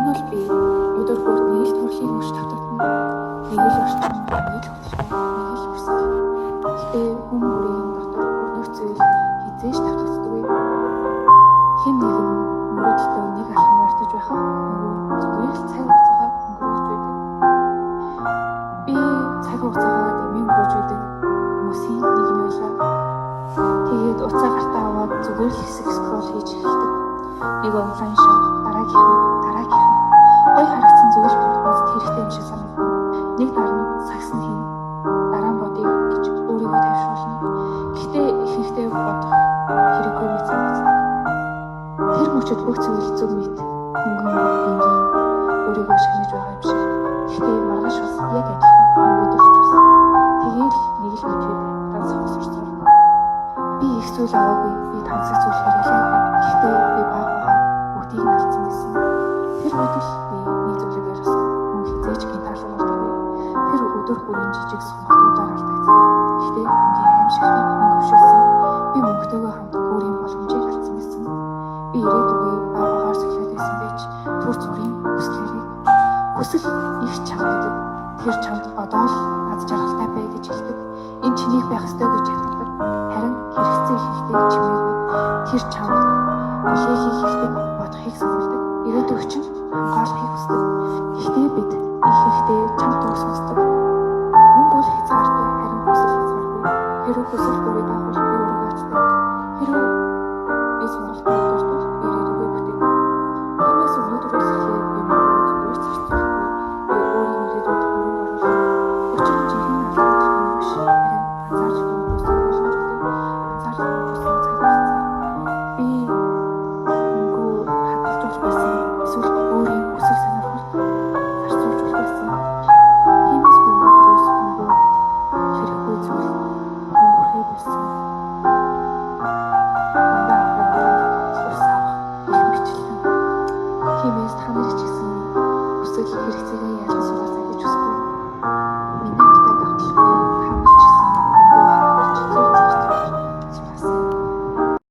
бол би өдөр бүр нэг л төрлийн мөч татагдана. Нэг л орчин, нэг л хөдөлгөөн, нэг л хүсэл. Гэтэ хүн бүрийн дотор өрнөх зүйл хизээж татагддаггүй. Хэн нэгэн мөрөдөлтөө нэг алхам ярьж байхад нөгөө зүгээр л цаг хугацаагаар өнгөрөөж байдаг. Би цаг хугацаагаа дэмий өнгөрөөж байдаг хүмүүсийн нэг нь байлаа. Тэгээд уцаа гартаа аваад зүгээр л хэсэг скрол хийж эхэлдэг. Нэг онлайн шоу, дараагийнх нь гой харагдсан зүйл бодоход хэрэгтэй юм шиг санагдав. Нэг дараа нь сагсан хийн, дараа нь бодъё гэж өөрийгөө тайвшруулна. Гэхдээ ихэнхдээ бодох хэрэггүй мэт санагдав. Тэр мөчөд бүх зүйл зөв мэт хөнгөн энгийн өөрийгөө шагнаж байгаа юм шиг. Гэхдээ маргааш бас яг адилхан өдөрч бас. Тэгээд нэг л битгээд ганц хосорсоор. Би их зүйл аваагүй, би тансаг зүйл хэрэглээгүй. Гэхдээ би баахан бүгдийг нь алдсан байсан. Тэр бодол би нэг зүйлийг ярьсан. Мөн хизээч гинтаалал болдоггүй. Тэр өдөр бүрийн жижиг сонголтуудаар алдагдсан. Гэхдээ хамгийн аимшигтай өнгөвшүүлсэн. Би мөнгөтэйгээ хамт өөрийн боломжийг алдсан байсан. Би ирээдүгөө баагаар сөглөд байсан байж түр зүрийн хүсэл их чамддаг. Тэр чамд одоо л аз жаргалтай бай гэж хэлдэг. Энэ чинийх байх ёстой гэж хэлдэг. Харин хэрэгцээ хийхдээ чимээгүй. Тэр чамд үлээ хийхдээ бодохыг сануулдаг. Ирээдүйг чинь хамгаалахыг хүсдэг. Гэхдээ бид их ихтэй чамд үг сонсдог. Мөн бол хязгаартай харин хүсэл хязгааргүй. Хэрэв хүсэл бүрий дагуул би өөрийгөө ачдаг. Хэрэв би сонголтоо дуртвал ирээдүгөө бүтэдэг. Тиймээс өнөөдрөөс эхлээд би зүгээр зарцуулахгүй. Би өөрийн ирээдүйд хөрөнгө оруулах. Учир нь жинхэнэ албатай юм биш. Харин анзаарч өнгөрсөн боломжтой. Анзаарч өнгөрсөн цаг хугацаа. Би өнгөө хадгалж байсан. Эсвэл өөрийн хүсэл сонирхолд зарцуулж байсан. Тиймээс би өнөөдрөөс өнгөө хэрэггүй зүйл өнгөрөхөө болсон. Тиймээс та нарыг ч гэсэн хүсэл хэрэгцээгээ